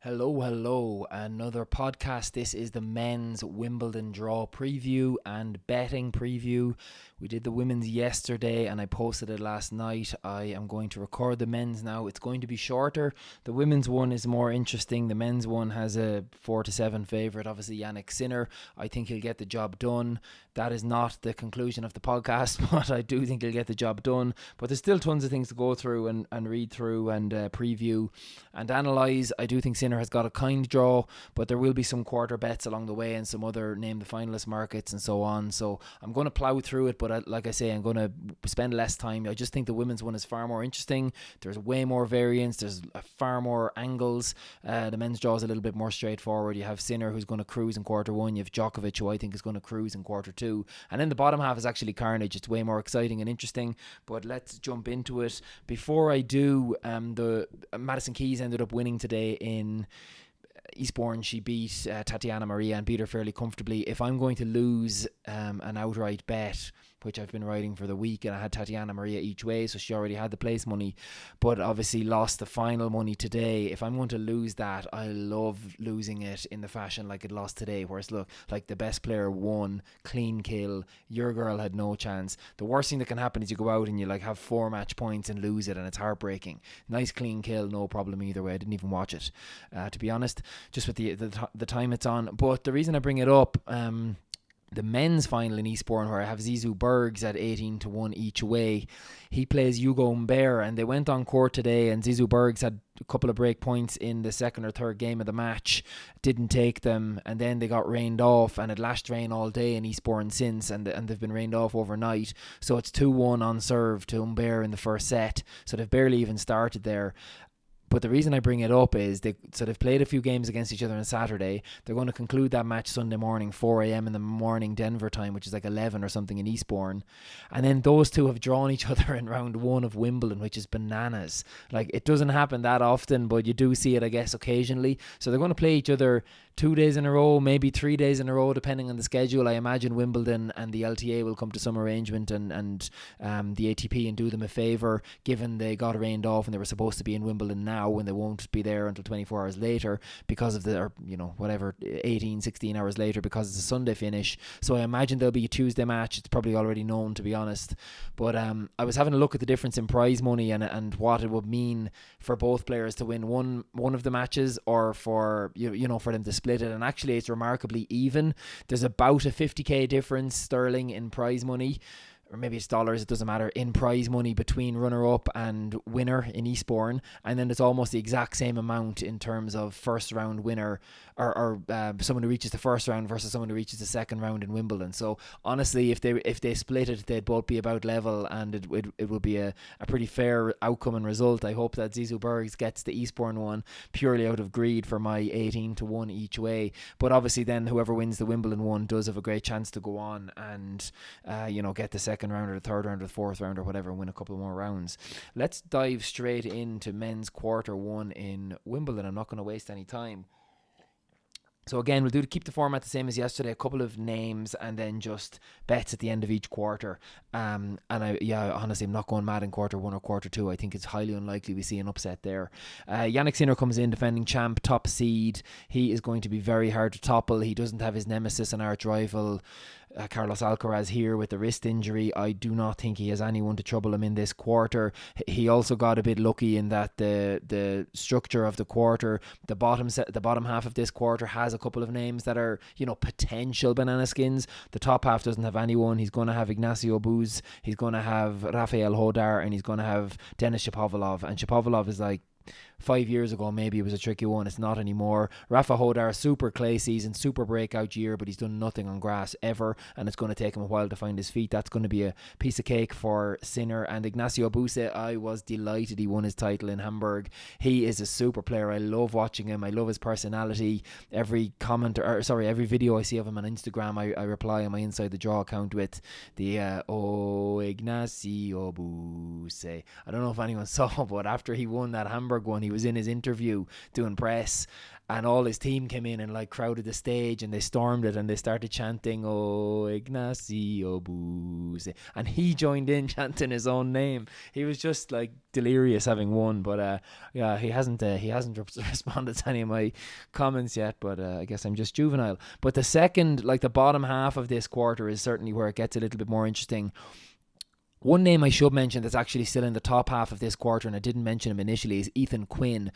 Hello. Another podcast. This is the men's Wimbledon draw preview and betting preview. We did the women's yesterday and I posted it last night. I am going to record the men's now. It's going to be shorter. The women's one is more interesting. The men's one has a 4-7 favourite. Obviously, Yannick Sinner. I think he'll get the job done. That is not the conclusion of the podcast, but I do think he'll get the job done. But there's still tons of things to go through and read through and preview and analyse. I do think Sinner has got a kind draw, but there will be some quarter bets along the way and some other name the finalist markets and so on. So I'm going to plough through it, but like I say, I'm going to spend less time. I just think the women's one is far more interesting. There's way more variance. There's far more angles. The men's draw is a little bit more straightforward. You have Sinner, who's going to cruise in quarter one. You have Djokovic, who I think is going to cruise in quarter two. And then the bottom half is actually carnage. It's way more exciting and interesting. But let's jump into it. Before I do, the Madison Keys ended up winning today in Eastbourne. She beat Tatiana Maria and beat her fairly comfortably. If I'm going to lose an outright bet, which I've been writing for the week, and I had Tatiana Maria each way, so she already had the place money, but obviously lost the final money today. If I'm going to lose that, I love losing it in the fashion like it lost today, whereas look, like the best player won, clean kill, your girl had no chance. The worst thing that can happen is you go out and you like have 4 match points and lose it, and it's heartbreaking. Nice clean kill, no problem either way. I didn't even watch it, to be honest, just with the time it's on. But the reason I bring it up, the men's final in Eastbourne, where I have Zizou Bergs at 18-1 each way. He plays Hugo Humbert, and they went on court today, and Zizou Bergs had a couple of break points in the second or third game of the match, didn't take them, and then they got rained off, and it lashed rain all day in Eastbourne since, and they've been rained off overnight. So it's 2-1 on serve to Humbert in the first set, so they've barely even started there. But the reason I bring it up is they've played a few games against each other on Saturday. They're going to conclude that match Sunday morning, 4 a.m. in the morning Denver time, which is like 11 or something in Eastbourne. And then those two have drawn each other in round 1 of Wimbledon, which is bananas. Like, it doesn't happen that often, but you do see it, I guess, occasionally. So they're going to play each other 2 days in a row, maybe 3 days in a row, depending on the schedule. I imagine Wimbledon and the LTA will come to some arrangement and the ATP and do them a favour, given they got rained off and they were supposed to be in Wimbledon now when they won't be there until 24 hours later because of 18, 16 hours later because it's a Sunday finish. So I imagine there'll be a Tuesday match. It's probably already known, to be honest. But I was having a look at the difference in prize money and what it would mean for both players to win one of the matches, or for for them to split it. And actually it's remarkably even. There's about a 50k difference sterling in prize money, or maybe it's dollars, it doesn't matter, in prize money between runner-up and winner in Eastbourne, and then it's almost the exact same amount in terms of first round winner or someone who reaches the first round versus someone who reaches the second round in Wimbledon. So honestly, if they split it, they'd both be about level, and it would be a pretty fair outcome and result. I hope that Zizou Bergs gets the Eastbourne one purely out of greed for my 18-1 each way. But obviously then whoever wins the Wimbledon one does have a great chance to go on and get the second round or the third round or the fourth round or whatever and win a couple more rounds. Let's dive straight into men's quarter one in Wimbledon. I'm not going to waste any time. So again, we'll keep the format the same as yesterday, a couple of names and then just bets at the end of each quarter. And honestly, I'm not going mad in quarter one or quarter two. I think it's highly unlikely we see an upset there. Yannick Sinner comes in, defending champ, top seed. He is going to be very hard to topple. He doesn't have his nemesis and arch rival Carlos Alcaraz here with the wrist injury. I do not think he has anyone to trouble him in this quarter. He also got a bit lucky in that the structure of the quarter, the bottom half of this quarter has a couple of names that are potential banana skins. The top half doesn't have anyone. He's going to have Ignacio Buz, he's going to have Rafael Hodar, and he's going to have Denis Shapovalov. And Shapovalov is like 5 years ago, maybe it was a tricky one. It's not anymore. Rafa Hodar, super clay season, super breakout year, but he's done nothing on grass ever, and it's going to take him a while to find his feet. That's going to be a piece of cake for Sinner. And Ignacio Buse, I was delighted he won his title in Hamburg. He is a super player. I love watching him. I love his personality. Every video I see of him on Instagram, I reply on my Inside the Draw account with the Ignacio Buse. I don't know if anyone saw, but after he won that Hamburg one, when he was in his interview doing press, and all his team came in and like crowded the stage and they stormed it and they started chanting, "Oh, Ignacio Buse," and he joined in chanting his own name. He was just like delirious having won. But yeah, he hasn't responded to any of my comments yet, but I guess I'm just juvenile. But the second, like the bottom half of this quarter, is certainly where it gets a little bit more interesting. One name I should mention that's actually still in the top half of this quarter, and I didn't mention him initially, is Ethan Quinn.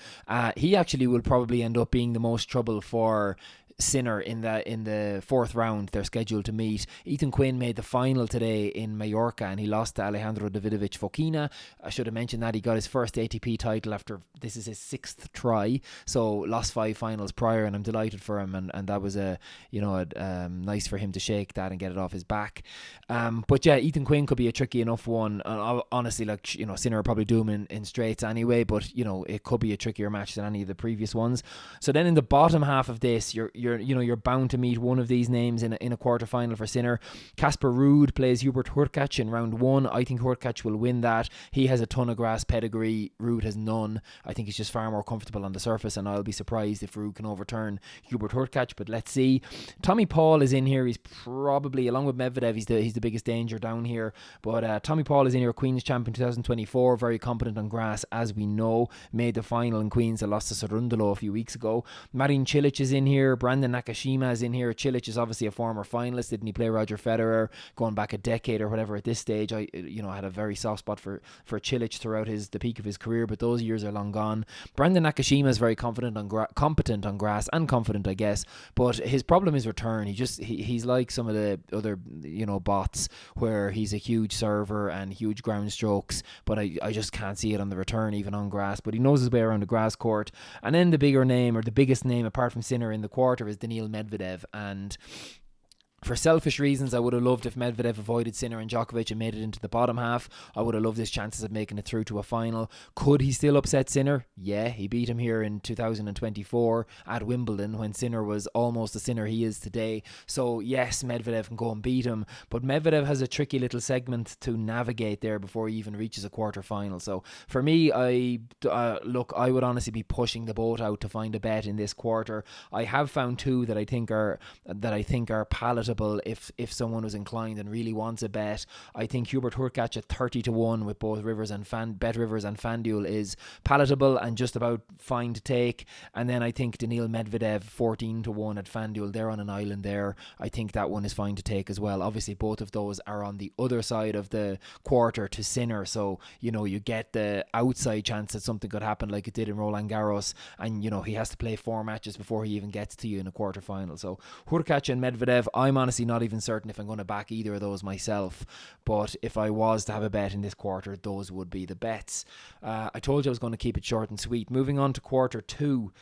He actually will probably end up being the most trouble for Sinner in the fourth round. They're scheduled to meet. Ethan Quinn made the final today in Mallorca and he lost to Alejandro Davidovich Fokina. I should have mentioned that he got his first ATP title after this is his sixth try, so lost 5 finals prior, and I'm delighted for him, and that was nice for him to shake that and get it off his back. But yeah, Ethan Quinn could be a tricky enough one. Honestly, like, Sinner will probably do him in straights anyway, but it could be a trickier match than any of the previous ones. So then in the bottom half of this, you're bound to meet one of these names in a quarter final for Sinner. Casper Ruud plays Hubert Hurkacz in round 1. I think Hurkacz will win that. He has a ton of grass pedigree. Ruud has none. I think he's just far more comfortable on the surface, and I'll be surprised if Ruud can overturn Hubert Hurkacz, but let's see. Tommy Paul is in here. He's probably, along with Medvedev, he's the biggest danger down here. But Tommy Paul is in here, Queen's champion 2024, very competent on grass, as we know. Made the final in Queen's and lost to Cerundolo a few weeks ago. Marin Cilic is in here. Brandon Nakashima is in here. Cilic is obviously a former finalist. Didn't he play Roger Federer going back a decade or whatever at this stage? I had a very soft spot for Cilic throughout the peak of his career, but those years are long gone. Brandon Nakashima is very competent on grass, and confident, I guess, but his problem is return. He's like some of the other bots, where he's a huge server and huge ground strokes, but I just can't see it on the return, even on grass. But he knows his way around the grass court. And then the biggest name apart from Sinner in the quarter is Daniil Medvedev, and for selfish reasons, I would have loved if Medvedev avoided Sinner and Djokovic and made it into the bottom half. I would have loved his chances of making it through to a final. Could he still upset Sinner? Yeah, he beat him here in 2024 at Wimbledon when Sinner was almost the Sinner he is today. So yes, Medvedev can go and beat him, but Medvedev has a tricky little segment to navigate there before he even reaches a quarter final. So for me, I would honestly be pushing the boat out to find a bet in this quarter. I have found 2 that I think are palatable if someone was inclined and really wants a bet. I think Hubert Hurkacz at 30-1 with both Rivers and BetRivers and FanDuel is palatable and just about fine to take. And then I think Daniil Medvedev 14-1 at FanDuel. They're on an island there. I think that one is fine to take as well. Obviously, both of those are on the other side of the quarter to Sinner, so you get the outside chance that something could happen like it did in Roland Garros, and he has to play 4 matches before he even gets to you in a quarter final. So Hurkacz and Medvedev, I'm honestly not even certain if I'm going to back either of those myself, but if I was to have a bet in this quarter, those would be the bets. I told you I was going to keep it short and sweet. Moving on to quarter 2.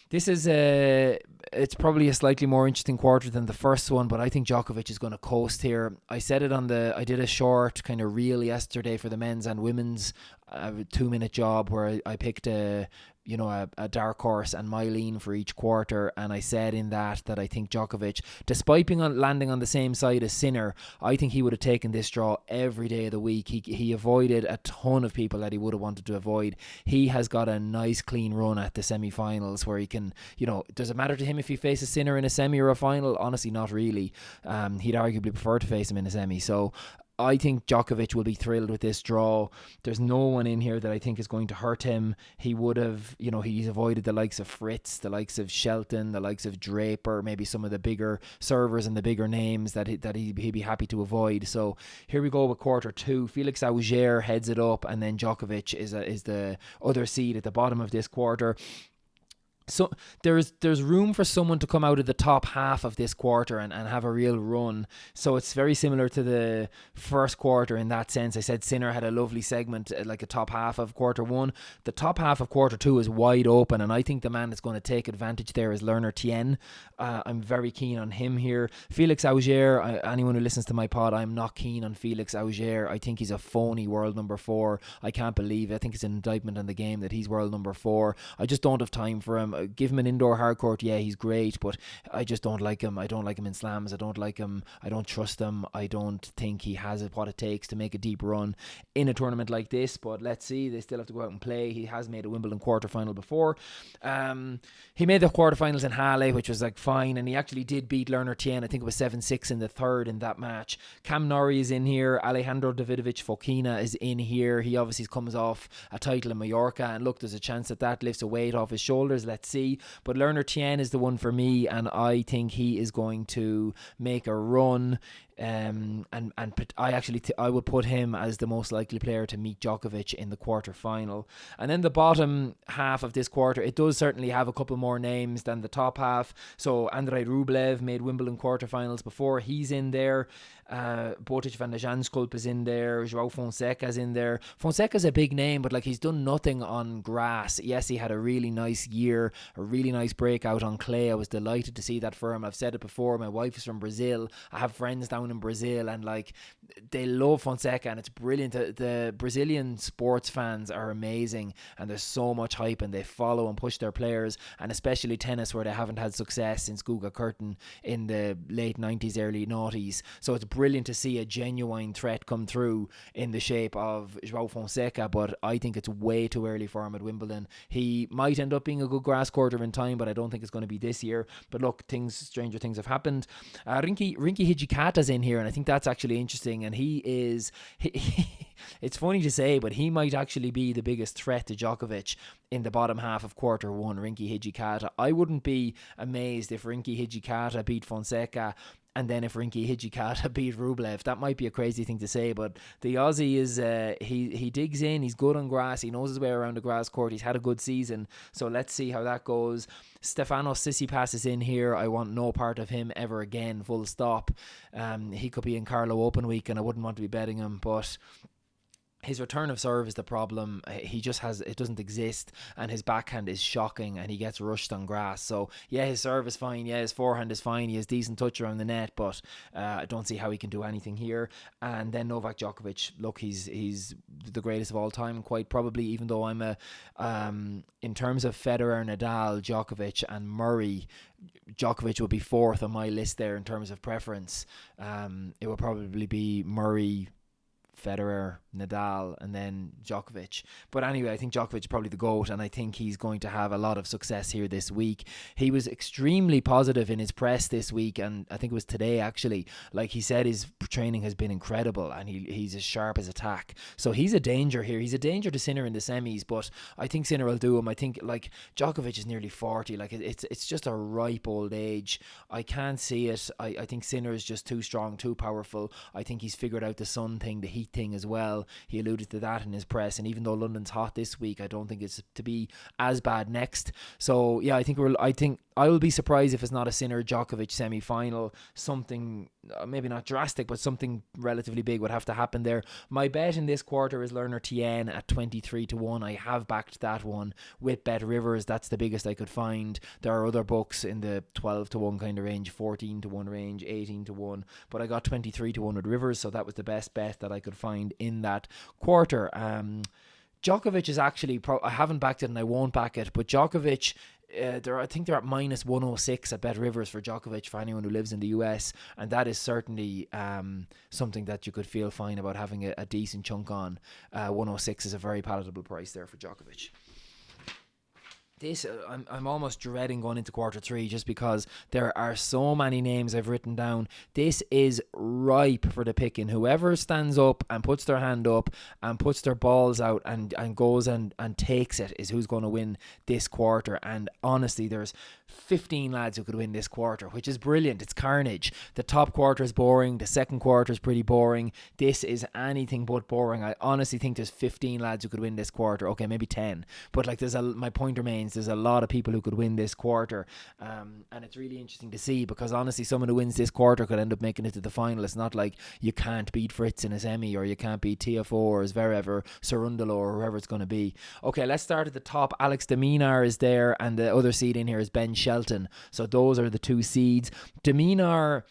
This is it's probably a slightly more interesting quarter than the first one, but I think Djokovic is going to coast here. I said it I did a short kind of reel yesterday for the men's and women's 2-minute job where I picked a dark horse and Mylene for each quarter, and I said in that I think Djokovic, despite landing on the same side as Sinner, I think he would have taken this draw every day of the week. He avoided a ton of people that he would have wanted to avoid. He has got a nice clean run at the semi-finals where he can, does it matter to him if he faces Sinner in a semi or a final? Honestly, not really. He'd arguably prefer to face him in a semi. So I think Djokovic will be thrilled with this draw. There's no one in here that I think is going to hurt him. He would have, he's avoided the likes of Fritz, the likes of Shelton, the likes of Draper, maybe some of the bigger servers and the bigger names that he'd be happy to avoid. So here we go with quarter 2. Felix Auger heads it up, and then Djokovic is the other seed at the bottom of this quarter. So there's room for someone to come out of the top half of this quarter and have a real run. So it's very similar to the first quarter in that sense. I said Sinner had a lovely segment, like a top half of quarter 1. The top half of quarter 2 is wide open, and I think the man that's going to take advantage there is Lerner Tien. I'm very keen on him here. Felix Auger, anyone who listens to my pod, I'm not keen on Felix Auger. I think he's a phony world number 4. I can't believe it. I think it's an indictment on the game that he's world number 4. I just don't have time for him. Give him an indoor hard court, yeah, he's great, but I just don't like him. I don't like him in slams. I don't like him. I don't trust him. I don't think he has what it takes to make a deep run in a tournament like this, but let's see. They still have to go out and play. He has made a Wimbledon quarterfinal before. He made the quarterfinals in Halle, which was like fine, and he actually did beat Lerner Tien. I think it was 7-6 in the third in that match. Cam Norrie is in here. Alejandro Davidovich Fokina is in here. He obviously comes off a title in Mallorca, and look, there's a chance that lifts a weight off his shoulders. Let's see. But Lerner Tien is the one for me, and I think he is going to make a run. I would put him as the most likely player to meet Djokovic in the quarterfinal. And then the bottom half of this quarter, it does certainly have a couple more names than the top half. So Andrei Rublev made Wimbledon quarterfinals before. He's in there. Botic van de Zandschulp is in there. João Fonseca's in there. Fonseca's a big name, but like he's done nothing on grass. Yes, he had a really nice year, a really nice breakout on clay. I was delighted to see that for him. I've said it before, my wife is from Brazil. I have friends down in Brazil, and like they love Fonseca, and it's brilliant. The Brazilian sports fans are amazing, and there's so much hype, and they follow and push their players, and especially tennis, where they haven't had success since Guga Kurten in the late 90s, early 90s. So it's brilliant to see a genuine threat come through in the shape of João Fonseca, but I think it's way too early for him at Wimbledon. He might end up being a good grass quarter in time, but I don't think it's going to be this year. But look, stranger things have happened. Rinky Hijikata's in here, and I think that's actually interesting, and he it's funny to say, but he might actually be the biggest threat to Djokovic in the bottom half of quarter one, Rinky Hijikata. I wouldn't be amazed if Rinky Hijikata beat Fonseca, and then if Rinky Hijikata beat Rublev. That might be a crazy thing to say, but the Aussie is he digs in. He's good on grass. He knows his way around the grass court. He's had a good season, so let's see how that goes. Stefanos Tsitsipas is in here. I want no part of him ever again, full stop. He could be in Carlo Open week, and I wouldn't want to be betting him, but his return of serve is the problem. He just it doesn't exist, and his backhand is shocking, and he gets rushed on grass. So yeah, his serve is fine, yeah, his forehand is fine, he has decent touch around the net, but I don't see how he can do anything here. And then Novak Djokovic, look, he's the greatest of all time, quite probably, even though I'm in terms of Federer, Nadal, Djokovic and Murray, Djokovic will be fourth on my list there in terms of preference. It will probably be Murray, Federer, Nadal, and then Djokovic. But anyway, I think Djokovic is probably the GOAT, and I think he's going to have a lot of success here this week. He was extremely positive in his press this week, and I think it was today actually. Like he said, his training has been incredible, and he's as sharp as a tack. So he's a danger here. He's a danger to Sinner in the semis, but I think Sinner will do him. I think like Djokovic is nearly 40. Like it's just a ripe old age. I can't see it. I think Sinner is just too strong, too powerful. I think he's figured out the sun thing, the heat thing as well. He alluded to that in his press, and even though London's hot this week, I don't think it's to be as bad next. So yeah, I think I will be surprised if it's not a Sinner Djokovic semi-final. Something maybe not drastic, but something relatively big would have to happen there. My bet in this quarter is Lerner Tien at 23-1. I have backed that one with Bet Rivers. That's the biggest I could find. There are other books in the 12-1 kind of range, 14-1 range, 18-1, but I got 23-1 with Rivers, so that was the best bet that I could find in that quarter. Djokovic is actually I haven't backed it and I won't back it, but Djokovic, I think they're at minus 106 at Bet Rivers for Djokovic, for anyone who lives in the US, and that is certainly something that you could feel fine about having a decent chunk on. 106 is a very palatable price there for Djokovic. This I'm almost dreading going into quarter three, just because there are so many names I've written down. This is ripe for the picking. Whoever stands up and puts their hand up and puts their balls out and goes and takes it is who's going to win this quarter. And honestly, there's 15 lads who could win this quarter, which is brilliant. It's carnage. The top quarter is boring. The second quarter is pretty boring. This is anything but boring. I honestly think there's 15 lads who could win this quarter. Okay, maybe 10, but like my point remains, there's a lot of people who could win this quarter, and it's really interesting to see, because honestly, someone who wins this quarter could end up making it to the final. It's not like you can't beat Fritz in a semi, or you can't beat TFO or Zverev or Cerundolo or whoever it's going to be. Okay, let's start at the top. Alex de Minaur is there, and the other seed in here is Ben Shelton. So those are the two seeds. De Minaur,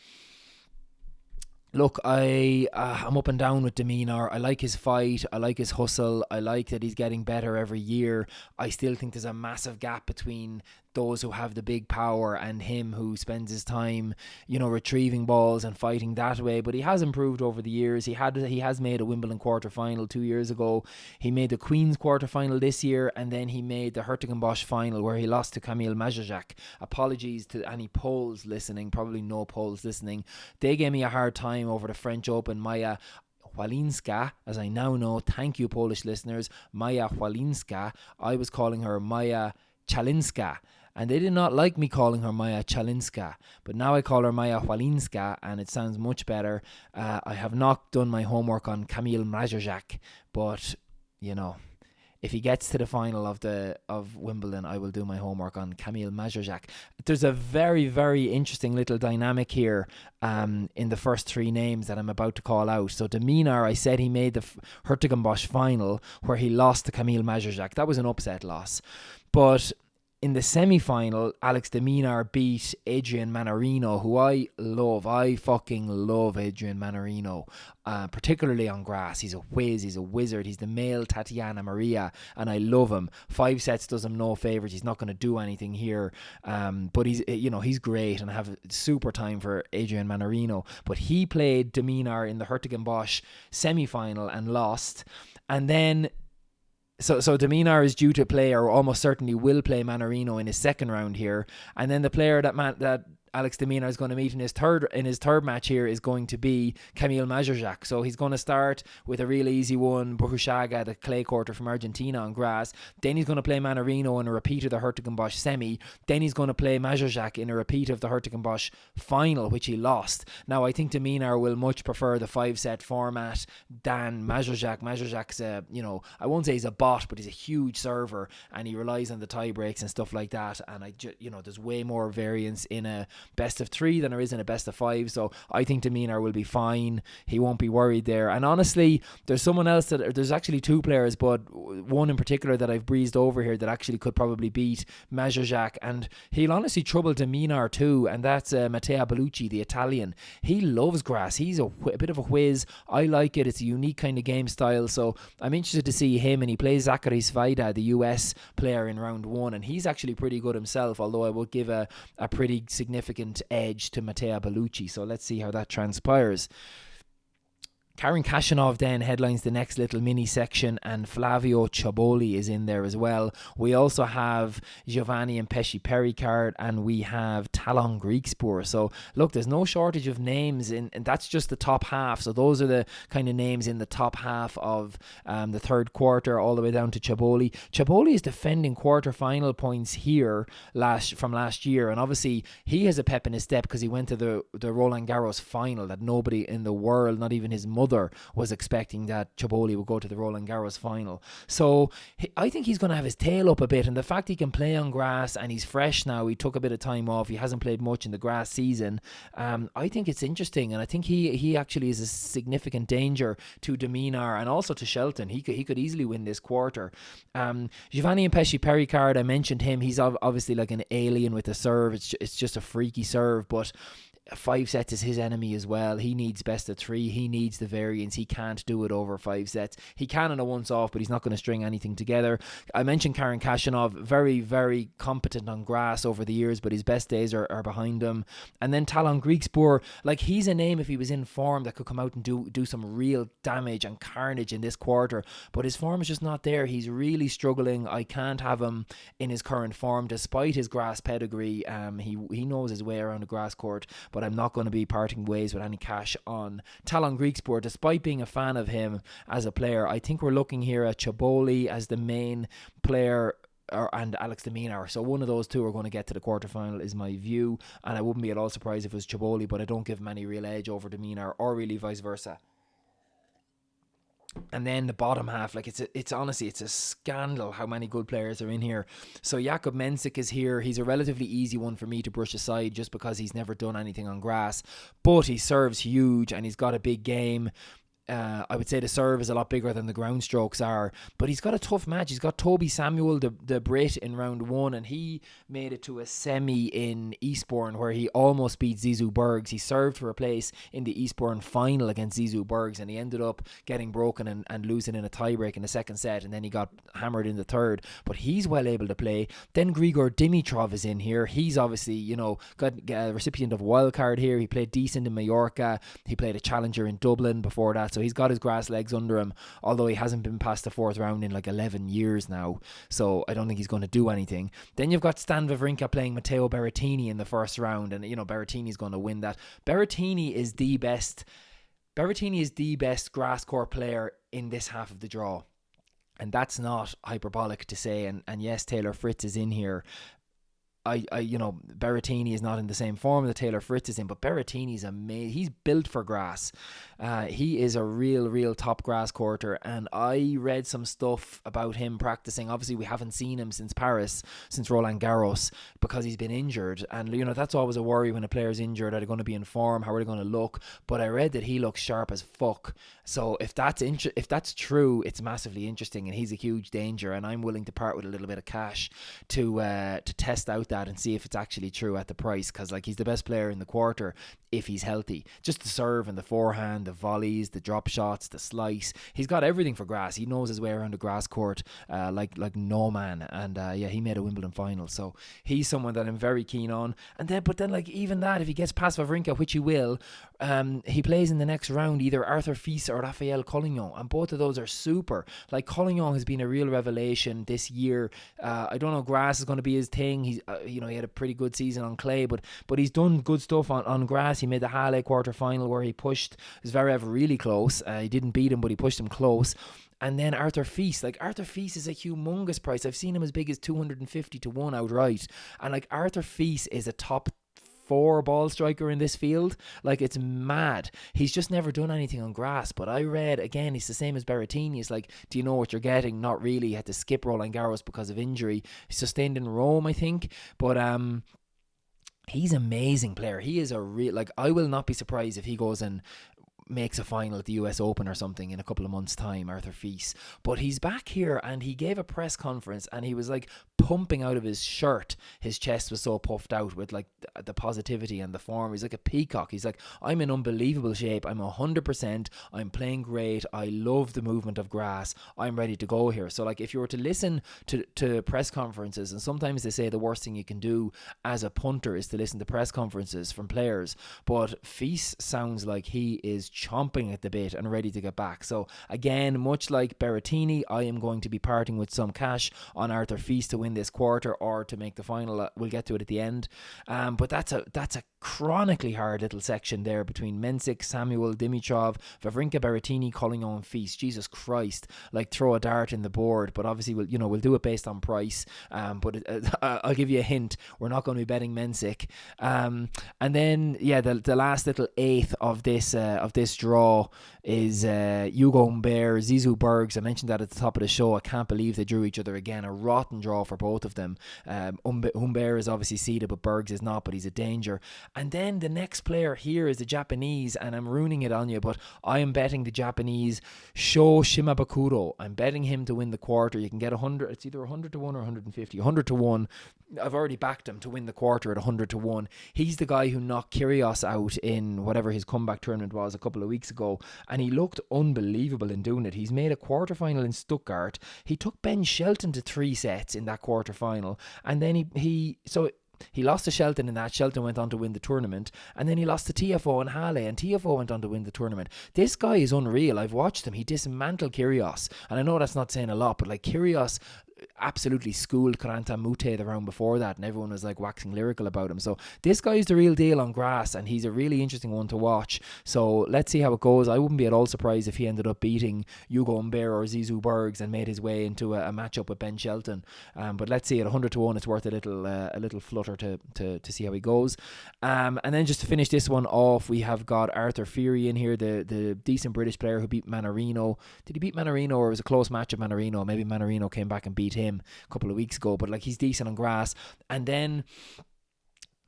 look, I'm up and down with de Minaur. I like his fight. I like his hustle. I like that he's getting better every year. I still think there's a massive gap between those who have the big power and him who spends his time, retrieving balls and fighting that way. But he has improved over the years. He has made a Wimbledon quarter-final 2 years ago. He made the Queen's quarter-final this year, and then he made the Hertogenbosch final where he lost to Kamil Majajak. Apologies to any Poles listening, probably no Poles listening. They gave me a hard time over the French Open. Maja Chwalinska, as I now know, thank you Polish listeners, Maja Chwalinska. I was calling her Maja Chalinska, and they did not like me calling her Maja Chalinska, but now I call her Maja Chwalinska, and it sounds much better. I have not done my homework on Kamil Majajak, but if he gets to the final of Wimbledon, I will do my homework on Kamil Majajak. There's a very, very interesting little dynamic here in the first three names that I'm about to call out. So Deminar, I said he made the Hertogenbosch final where he lost to Kamil Majajak. That was an upset loss. But in the semi-final, Alex de Minaur beat Adrian Manarino, who I love. I fucking love Adrian Manarino, particularly on grass. He's a whiz, he's a wizard. He's the male Tatiana Maria, and I love him. 5 sets does him no favours. He's not going to do anything here, but he's great, and I have a super time for Adrian Manarino. But he played de Minaur in the Hertogenbosch semi-final and lost, and then So de Minaur is due to play, or almost certainly will play, Manarino in his second round here, and then the player that Alex de Minaur is going to meet in his third match here is going to be Kamil Majajak. So he's going to start with a real easy one, Burruchaga, the clay courter from Argentina on grass. Then he's going to play Manarino in a repeat of the Hertogenbosch semi. Then he's going to play Majajak in a repeat of the Hertogenbosch final, which he lost. Now, I think de Minaur will much prefer the 5-set format than Majajak. Majajak's I won't say he's a bot, but he's a huge server, and he relies on the tie breaks and stuff like that. And there's way more variance in a best of 3 than there is in a best of 5, so I think de Minaur will be fine. He won't be worried there. And honestly, there's someone else there's actually 2 players, but one in particular that I've breezed over here that actually could probably beat Majajak, and he'll honestly trouble de Minaur too, and that's Matteo Bellucci, the Italian. He loves grass. He's a bit of a whiz. I like it. It's a unique kind of game style, so I'm interested to see him. And he plays Zachary Svajda, the US player, in round 1, and he's actually pretty good himself, although I would give a pretty significant edge to Matteo Bellucci. So let's see how that transpires. Karen Khachanov then headlines the next little mini section, and Flavio Cioboli is in there as well. We also have Giovanni and Pesci Pericard, and we have Talon Griekspoor. So look, there's no shortage of names and that's just the top half. So those are the kind of names in the top half of the third quarter, all the way down to Cioboli. Cioboli is defending quarter-final points here from last year, and obviously he has a pep in his step because he went to the Roland Garros final that nobody in the world, not even his mother, was expecting that Cioboli would go to the Roland Garros final. So I think he's going to have his tail up a bit, and the fact he can play on grass and he's fresh now, he took a bit of time off, he hasn't played much in the grass season, I think it's interesting, and I think he actually is a significant danger to de Minaur and also to Shelton. He could easily win this quarter. Giovanni and Pesci Pericard, I mentioned him. He's obviously like an alien with the serve. It's just a freaky serve, but 5 sets is his enemy as well. He needs best of 3. He needs the variance. He can't do it over 5 sets. He can on a once off, but he's not going to string anything together. I mentioned Karen Khachanov, very, very competent on grass over the years, but his best days are behind him. And then Talon Griekspoor, like, he's a name, if he was in form, that could come out and do some real damage and carnage in this quarter, but his form is just not there. He's really struggling. I can't have him in his current form despite his grass pedigree. He knows his way around a grass court, but I'm not going to be parting ways with any cash on Talon Griekspoor, despite being a fan of him as a player. I think we're looking here at Cioboli as the main player, and Alex de Minaur. So one of those two are going to get to the quarterfinal is my view, and I wouldn't be at all surprised if it was Cioboli, but I don't give him any real edge over de Minaur, or really vice versa. And then the bottom half, like, it's honestly, it's a scandal how many good players are in here. So Jakub Mensik is here. He's a relatively easy one for me to brush aside just because he's never done anything on grass, but he serves huge and he's got a big game. I would say the serve is a lot bigger than the ground strokes are, but he's got a tough match. He's got Toby Samuel, the Brit, in round 1, and he made it to a semi in Eastbourne where he almost beat Zizou Bergs. He served for a place in the Eastbourne final against Zizou Bergs, and he ended up getting broken and losing in a tiebreak in the second set, and then he got hammered in the third, but he's well able to play. Then Grigor Dimitrov is in here. He's obviously, got a recipient of wildcard here. He played decent in Mallorca. He played a challenger in Dublin before that, so he's got his grass legs under him, although he hasn't been past the 4th round in like 11 years now, so I don't think he's going to do anything. Then you've got Stan Wawrinka playing Matteo Berrettini in the first round, and Berrettini's going to win that. Berrettini is the best grass court player in this half of the draw, and that's not hyperbolic to say. And yes, Taylor Fritz is in here. Berrettini is not in the same form that Taylor Fritz is in, but Berrettini's amazing. He's built for grass. He is a real top grass courter, and I read some stuff about him practicing. Obviously, we haven't seen him since Paris, since Roland Garros, because he's been injured, and that's always a worry when a player's injured. Are they going to be in form? How are they going to look? But I read that he looks sharp as fuck. So if that's true, it's massively interesting, and he's a huge danger. And I'm willing to part with a little bit of cash to test out that and see if it's actually true at the price, because he's the best player in the quarter if he's healthy. Just the serve and the forehand, the volleys, the drop shots, the slice. He's got everything for grass. He knows his way around a grass court like no man. And he made a Wimbledon final, so he's someone that I'm very keen on. But then even that, if he gets past Wawrinka, which he will, he plays in the next round either Arthur Fils or Raphael Collignon, and both of those are super. Collignon has been a real revelation this year. I don't know, grass is going to be his thing. He's he had a pretty good season on clay, but he's done good stuff on grass. He made the Halle quarter final where he pushed Zverev really close. He didn't beat him, but he pushed him close. And then Arthur Fils. Arthur Fils is a humongous price. I've seen him as big as 250 to 1 outright. And Arthur Fils is a top 4 ball striker in this field. It's mad. He's just never done anything on grass. But I read, again, he's the same as Berrettini. It's do you know what you're getting? Not really. He had to skip Roland Garros because of injury. He sustained in Rome, I think. But he's an amazing player. He is a real, I will not be surprised if he goes and makes a final at the US Open or something in a couple of months' time, Arthur Fils. But he's back here, and he gave a press conference, and he was pumping out of his shirt. His chest was so puffed out with the positivity and the form. He's like a peacock. He's I'm in unbelievable shape. I'm 100%. I'm playing great. I love the movement of grass. I'm ready to go here. So if you were to listen to press conferences, and sometimes they say the worst thing you can do as a punter is to listen to press conferences from players, but Fils sounds like he is chomping at the bit and ready to get back. So again, much like Berrettini, I am going to be parting with some cash on Arthur Fils to win this quarter or to make the final. We'll get to it at the end. But that's a chronically hard little section there between Mensik, Samuel, Dimitrov, Wawrinka, Berrettini, Collignon, and Fils. Jesus Christ, throw a dart in the board. But obviously we'll do it based on price. But I'll give you a hint. We're not going to be betting Mensik. And then the last little eighth of this draw is Hugo Humbert, Zizou Bergs. I mentioned that at the top of the show. I can't believe they drew each other again. A rotten draw for both of them. Humbert is obviously seeded, but Bergs is not, but he's a danger. And then the next player here is the Japanese, and I'm ruining it on you, but I am betting the Japanese Sho Shimabukuro. I'm betting him to win the quarter. You can get 100. It's either 100 to 1 or 150. 100 to 1. I've already backed him to win the quarter at 100 to 1. He's the guy who knocked Kyrgios out in whatever his comeback tournament was a couple of weeks ago, and he looked unbelievable in doing it. He's made a quarterfinal in Stuttgart. He took Ben Shelton to 3 sets in that quarterfinal, and then he lost to Shelton in that. Shelton went on to win the tournament, and then he lost to TFO and Halle, and TFO went on to win the tournament. This guy is unreal. I've watched him. He dismantled Kyrgios, and I know that's not saying a lot, but Kyrgios absolutely schooled Karanta Mute the round before that, and everyone was waxing lyrical about him. So this guy is the real deal on grass, and he's a really interesting one to watch. So let's see how it goes. I wouldn't be at all surprised if he ended up beating Hugo Humbert or Zizou Bergs and made his way into a matchup with Ben Shelton. But let's see, at 100 to 1, it's worth a little flutter to see how he goes. And then just to finish this one off, we have got Arthur Fury in here, the decent British player who beat Manarino. Did he beat Manarino, or was it a close match of Manarino? Maybe Manarino came back and beat him a couple of weeks ago, but he's decent on grass. And then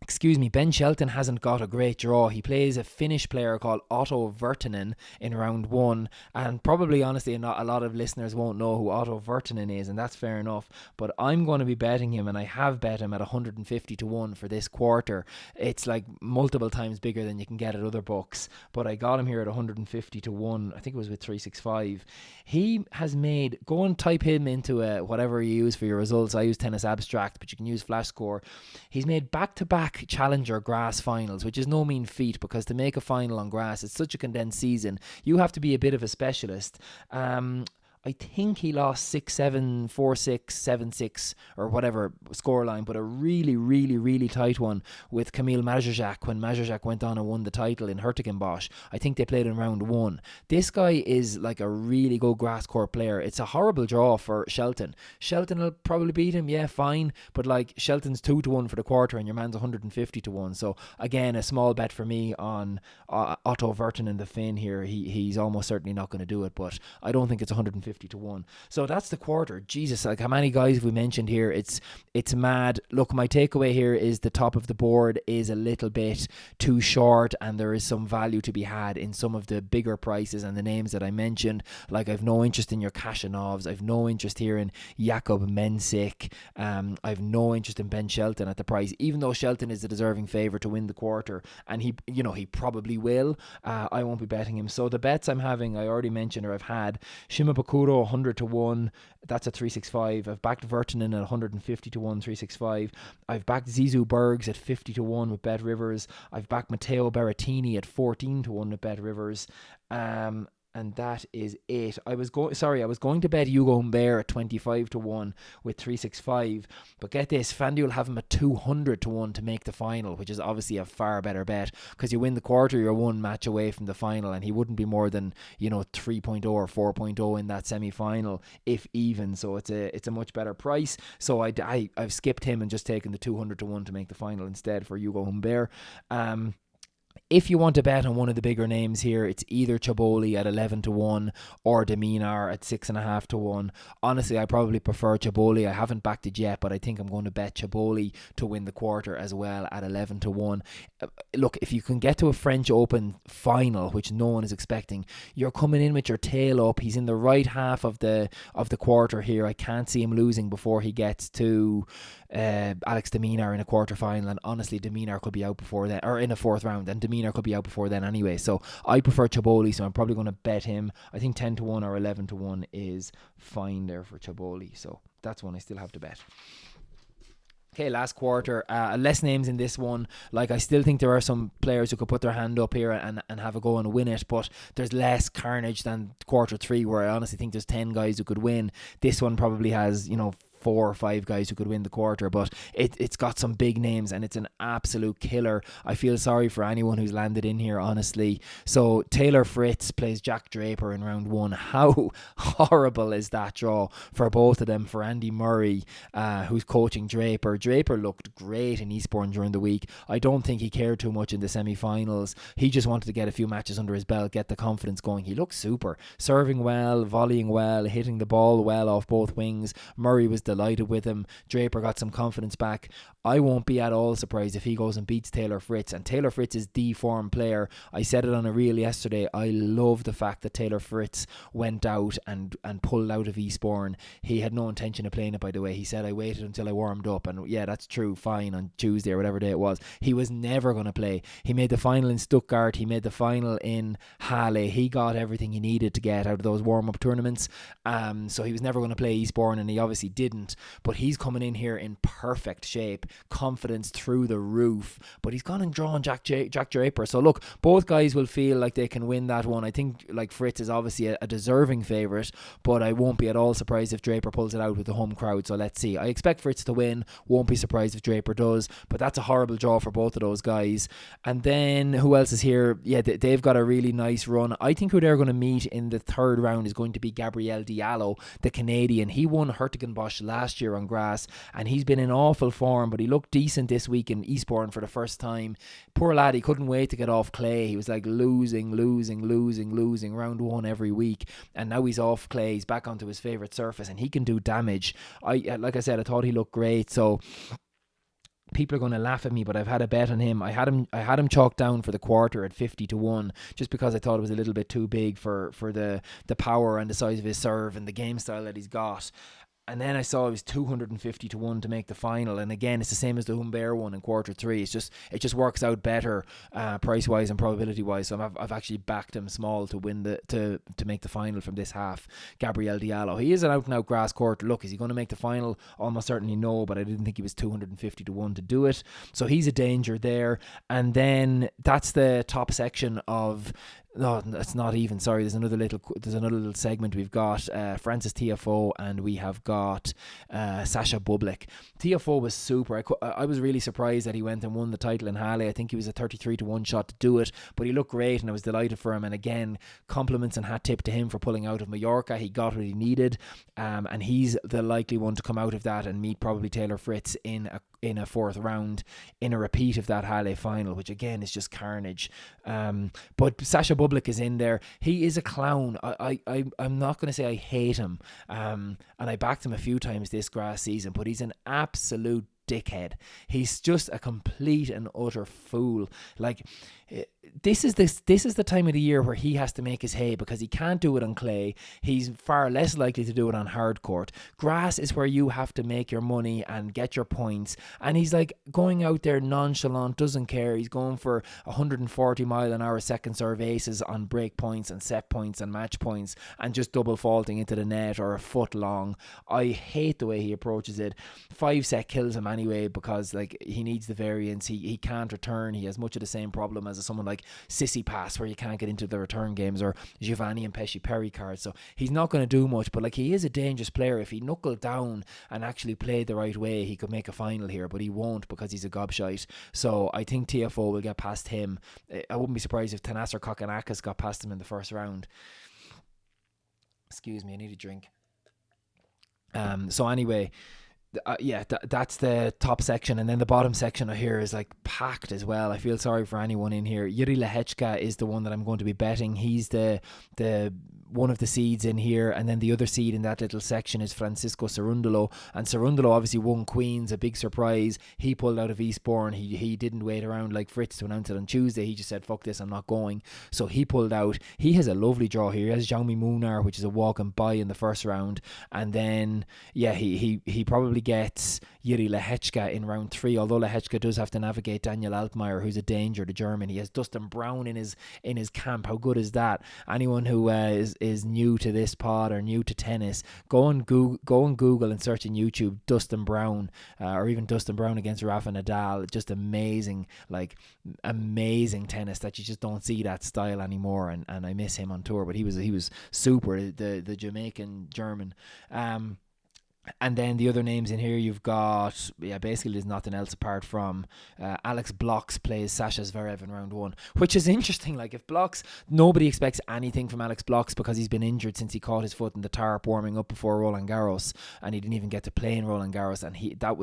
excuse me, Ben Shelton hasn't got a great draw. He plays a Finnish player called Otto Virtanen in round 1, and probably, honestly, not a lot of listeners won't know who Otto Virtanen is, and that's fair enough, but I'm going to be betting him, and I have bet him at 150 to 1 for this quarter. It's like multiple times bigger than you can get at other books, but I got him here at 150 to 1. I think it was with 365. He has made, go and type him into whatever you use for your results. I use Tennis Abstract, but you can use Flash Score. He's made back-to-back Challenger grass finals, which is no mean feat, because to make a final on grass, it's such a condensed season, you have to be a bit of a specialist. I think he lost 6-7, 4-6, 7-6 or whatever scoreline, but a really, really, really tight one with Kamil Majrzak when Majrzak went on and won the title in Hertogenbosch. I think they played in round 1. This guy is like a really good grass court player. It's a horrible draw for Shelton. Shelton will probably beat him, yeah, fine, but like Shelton's 2 to 1 for the quarter and your man's 150 to 1. So again, a small bet for me on Otto Virtanen, the Finn here. He's almost certainly not going to do it, but I don't think it's 150 to 1. So that's the quarter. Jesus, like how many guys have we mentioned here? It's mad. Look, my takeaway here is the top of the board is a little bit too short, and there is some value to be had in some of the bigger prices and the names that I mentioned. Like, I've no interest in your Kashanovs. I've no interest here in Jakub Mensik. I've no interest in Ben Shelton at the price, even though Shelton is a deserving favourite to win the quarter, and he probably will. I won't be betting him. So the bets I'm having, I already mentioned, or I've had Shimabukuro 100 to 1, that's at 365. I've backed Virtanen at 150 to 1, 365. I've backed Zizou Bergs at 50 to 1 with Bet Rivers. I've backed Matteo Berrettini at 14 to 1 with Bet Rivers. And that is it. I was going to bet Hugo Humbert at 25 to 1 with 365, but get this, FanDuel have him at 200 to 1 to make the final, which is obviously a far better bet, because you win the quarter, you're one match away from the final, and he wouldn't be more than 3.0 or 4.0 in that semi-final, if even. So it's a much better price. So I've skipped him and just taken the 200 to 1 to make the final instead for Hugo Humbert. If you want to bet on one of the bigger names here, it's either Chaboli at 11 to 1 or Deminar at 6.5 to 1. Honestly, I probably prefer Chaboli. I haven't backed it yet, but I think I'm going to bet Chaboli to win the quarter as well at 11 to 1. Look, if you can get to a French Open final, which no one is expecting, you're coming in with your tail up. He's in the right half of the quarter here. I can't see him losing before he gets to Alex de Minaur in a quarter final, and honestly, de Minaur could be out before then, or in a fourth round, and de Minaur could be out before then anyway. So I prefer Chaboli, so I'm probably going to bet him. I think 10 to 1 or 11 to 1 is fine there for Chaboli, so that's one I still have to bet. Okay, last quarter, less names in this one. Like, I still think there are some players who could put their hand up here and have a go and win it, but there's less carnage than quarter 3, where I honestly think there's 10 guys who could win. This one probably has 4 or 5 guys who could win the quarter, but it's got some big names and it's an absolute killer. I feel sorry for anyone who's landed in here, honestly. So Taylor Fritz plays Jack Draper in round 1. How horrible is that draw for both of them? For Andy Murray, who's coaching Draper. Draper looked great in Eastbourne during the week. I don't think he cared too much in the semi-finals. He just wanted to get a few matches under his belt, get the confidence going. He looked super, serving well, volleying well, hitting the ball well off both wings. Murray was delighted with him. Draper got some confidence back. I won't be at all surprised if he goes and beats Taylor Fritz, and Taylor Fritz is the form player. I said it on a reel yesterday. I love the fact that Taylor Fritz went out and pulled out of Eastbourne. He had no intention of playing it, by the way. He said, I waited until I warmed up, and yeah, that's true, fine, on Tuesday or whatever day it was. He was never going to play. He made the final in Stuttgart, he made the final in Halle. He got everything he needed to get out of those warm-up tournaments, so he was never going to play Eastbourne, and he obviously didn't. But he's coming in here in perfect shape, confidence through the roof, but he's gone and drawn Jack Draper. So look, both guys will feel like they can win that one. I think like Fritz is obviously a deserving favourite, but I won't be at all surprised if Draper pulls it out with the home crowd. So let's see. I expect Fritz to win, won't be surprised if Draper does, but that's a horrible draw for both of those guys. And then who else is here? Yeah, they've got a really nice run. I think who they're going to meet in the third round is going to be Gabriel Diallo, the Canadian. He won Hertogenbosch last year on grass, and he's been in awful form, but he looked decent this week in Eastbourne for the first time. Poor lad, he couldn't wait to get off clay. He was like losing round 1 every week, and now he's off clay. He's back onto his favourite surface, and he can do damage. Like I said, I thought he looked great, so people are going to laugh at me, but I've had a bet on him. I had him chalked down for the quarter at 50-1, just because I thought it was a little bit too big for the power and the size of his serve and the game style that he's got. And then I saw it was 250-1 to make the final. And again, it's the same as the Humbert one in quarter three. It just works out better price wise and probability wise. So I've actually backed him small to win to make the final from this half. Gabriel Diallo. He is an out and out grass court. Look, is he going to make the final? Almost certainly no, but I didn't think he was 250-1 to do it. So he's a danger there. And then that's the top section of. No, that's not even. Sorry, there's another little segment. We've got Francis Tiafoe and we have got Sasha Bublik. Tiafoe was super. I was really surprised that he went and won the title in Halle. I think he was a 33-1 shot to do it, but he looked great and I was delighted for him. And again, compliments and hat tip to him for pulling out of Mallorca. He got what he needed, and he's the likely one to come out of that and meet probably Taylor Fritz in a fourth round in a repeat of that Halle final, which again is just carnage. But Sasha Bublik is in there. He is a clown. I'm not going to say I hate him, and I backed him a few times this grass season, but he's an absolute dickhead. He's just a complete and utter fool. Like, this is the time of the year where he has to make his hay, because he can't do it on clay. He's far less likely to do it on hard court. Grass is where you have to make your money and get your points, and he's like going out there nonchalant, doesn't care. He's going for 140-mile-an-hour second serve aces on break points and set points and match points, and just double faulting into the net or a foot long. I hate the way he approaches it. 5-set kills him anyway, because like he needs the variance. He can't return. He has much of the same problem as someone like Sissy Pass, where you can't get into the return games, or Giovanni and Pesci Perry cards. So he's not going to do much, but like, he is a dangerous player. If he knuckled down and actually played the right way, he could make a final here, but he won't, because he's a gobshite. So I think Tiafoe will get past him. I wouldn't be surprised if Tanasar Kokkinakis got past him in the first round. Excuse me, I need a drink. So anyway, that's the top section, and then the bottom section of here is like packed as well. I feel sorry for anyone in here. Yuri Lehechka is the one that I'm going to be betting. He's the one of the seeds in here, and then the other seed in that little section is Francisco Cerundolo, and Cerundolo obviously won Queens, a big surprise. He pulled out of Eastbourne. He didn't wait around like Fritz to announce it on Tuesday. He just said, fuck this, I'm not going. So he pulled out. He has a lovely draw here. He has Jaume Munar, which is a walk and buy in the first round, and then he probably gets Yuri Lehechka in round 3, although Lehechka does have to navigate Daniel Altmaier, who's a danger to Germany. He has Dustin Brown in his camp. How good is that? Anyone who is new to this pod or new to tennis, go and Google and search in YouTube Dustin Brown, or even Dustin Brown against Rafa Nadal. Just amazing tennis that you just don't see that style anymore, and I miss him on tour, but he was super, the Jamaican German. And then the other names in here, you've got, basically there's nothing else apart from Alex Bloks plays Sasha Zverev in round 1, which is interesting. Like, if Bloks, nobody expects anything from Alex Bloks because he's been injured since he caught his foot in the tarp warming up before Roland Garros, and he didn't even get to play in Roland Garros, and that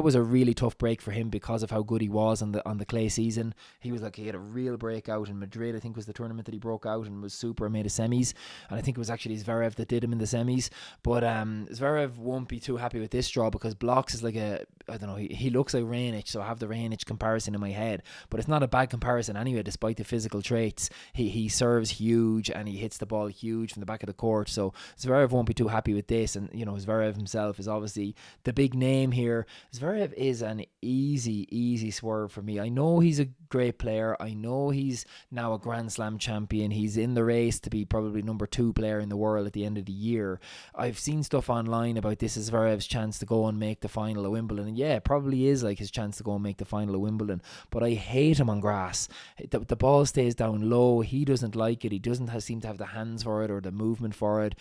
was a really tough break for him because of how good he was on the clay season. He had a real breakout in Madrid, I think was the tournament that he broke out and was super, made a semis, and I think it was actually Zverev that did him in the semis. But Zverev won't be too happy with this draw, because Bloks is like he looks like Raonic, so I have the Raonic comparison in my head, but it's not a bad comparison anyway, despite the physical traits. He serves huge and he hits the ball huge from the back of the court, so Zverev won't be too happy with this. And Zverev himself is obviously the big name here. Zverev is an easy swerve for me. I know he's a great player. I know he's now a Grand Slam champion. He's in the race to be probably number 2 player in the world at the end of the year. I've seen stuff online about this is Zverev's chance to go and make the final of Wimbledon, and it probably is like his chance to go and make the final of Wimbledon, but I hate him on grass. The ball stays down low. He doesn't like it. He doesn't seem to have the hands for it or the movement for it.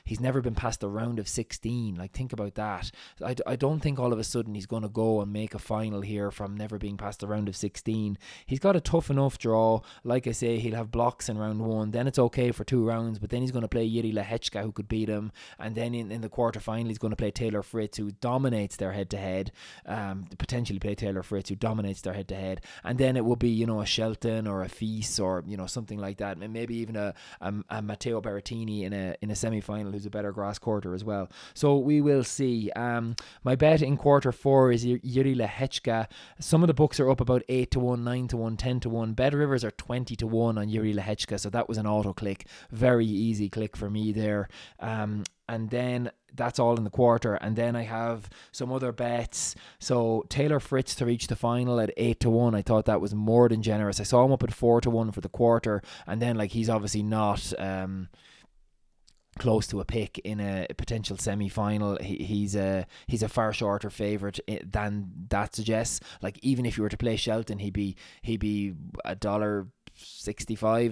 He's never been past the round of 16. Like, think about that. I don't think all of a sudden he's going to go and make a final here from never being past the round of 16. 16. He's got a tough enough draw. Like I say, he'll have blocks in round 1. Then it's okay for 2 rounds, but then he's going to play Yuri Lehechka, who could beat him. And then in the quarterfinal, he's going to play Taylor Fritz, who dominates their head-to-head. Potentially play Taylor Fritz, who dominates their head-to-head. And then it will be, a Shelton or a Feast or, something like that. And maybe even a Matteo Berrettini in a semi-final, who's a better grass courter as well. So we will see. My bet in quarter 4 is Yuri Lehechka. Some of the books are up about 8-1, 9-1, 10-1. Bet Rivers are 20-1 on Yuri Lehechka, so that was an auto click. Very easy click for me there. And then that's all in the quarter. And then I have some other bets. So Taylor Fritz to reach the final at 8-1. I thought that was more than generous. I saw him up at 4-1 for the quarter. And then he's obviously not close to a pick in a potential semi-final. He's a far shorter favourite than that suggests. Even if you were to play Shelton, he'd be $1.65,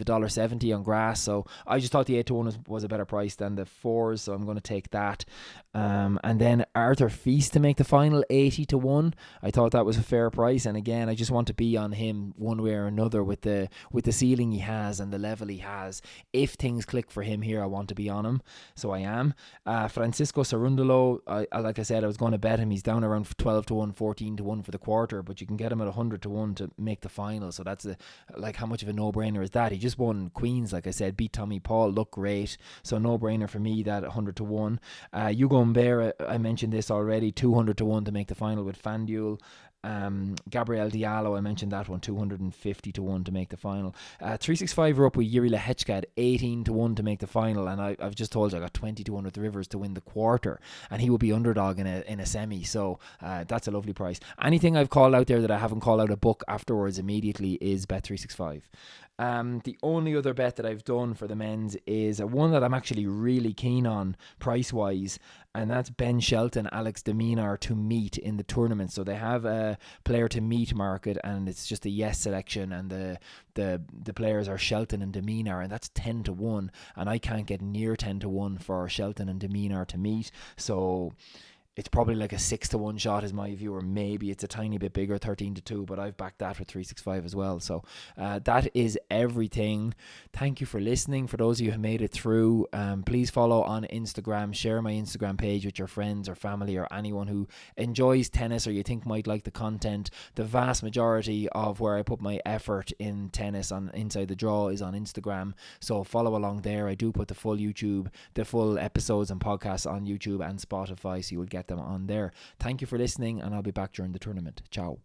$1.70 on grass. So I just thought the 8-1 was a better price than the 4s, so I'm going to take that. And then Arthur Feast to make the final, 80-1. I thought that was a fair price, and again, I just want to be on him one way or another with the ceiling he has and the level he has. If things click for him here, I want to be on him, so I am. Francisco Cerundolo, like I said, I was going to bet him. He's down around 12-1, 14-1 for the quarter, but you can get him at 100-1 to make the final. So that's how much of a no-brainer is that? He just won Queens, like I said, beat Tommy Paul, looked great, so no-brainer for me, that 100-1. Hugo Humbert, I mentioned this already, 200-1 to make the final with FanDuel. Gabriel Diallo, I mentioned that one, 250-1 to make the final. 365 are up with Yuri Lehechka at 18-1 to make the final, and I've just told you I got 20-1 with Rivers to win the quarter, and he will be underdog in a semi, so that's a lovely price. Anything I've called out there that I haven't called out a book afterwards immediately is Bet365. The only other bet that I've done for the men's is one that I'm actually really keen on price-wise, and that's Ben Shelton, Alex de Minaur to meet in the tournament. So they have a player to meet market, and it's just a yes selection, and the players are Shelton and de Minaur, and that's 10-1, and I can't get near 10-1 for Shelton and de Minaur to meet. So it's probably like a 6-1 shot is my view, or maybe it's a tiny bit bigger, 13-2, but I've backed that with 365 as well. So that is everything. Thank you for listening. For those of you who made it through, please follow on Instagram, share my Instagram page with your friends or family or anyone who enjoys tennis or you think might like the content. The vast majority of where I put my effort in tennis on Inside the Draw is on Instagram, so follow along there. I do put the full episodes and podcasts on YouTube and Spotify, so you will get them on there. Thank you for listening, and I'll be back during the tournament. Ciao.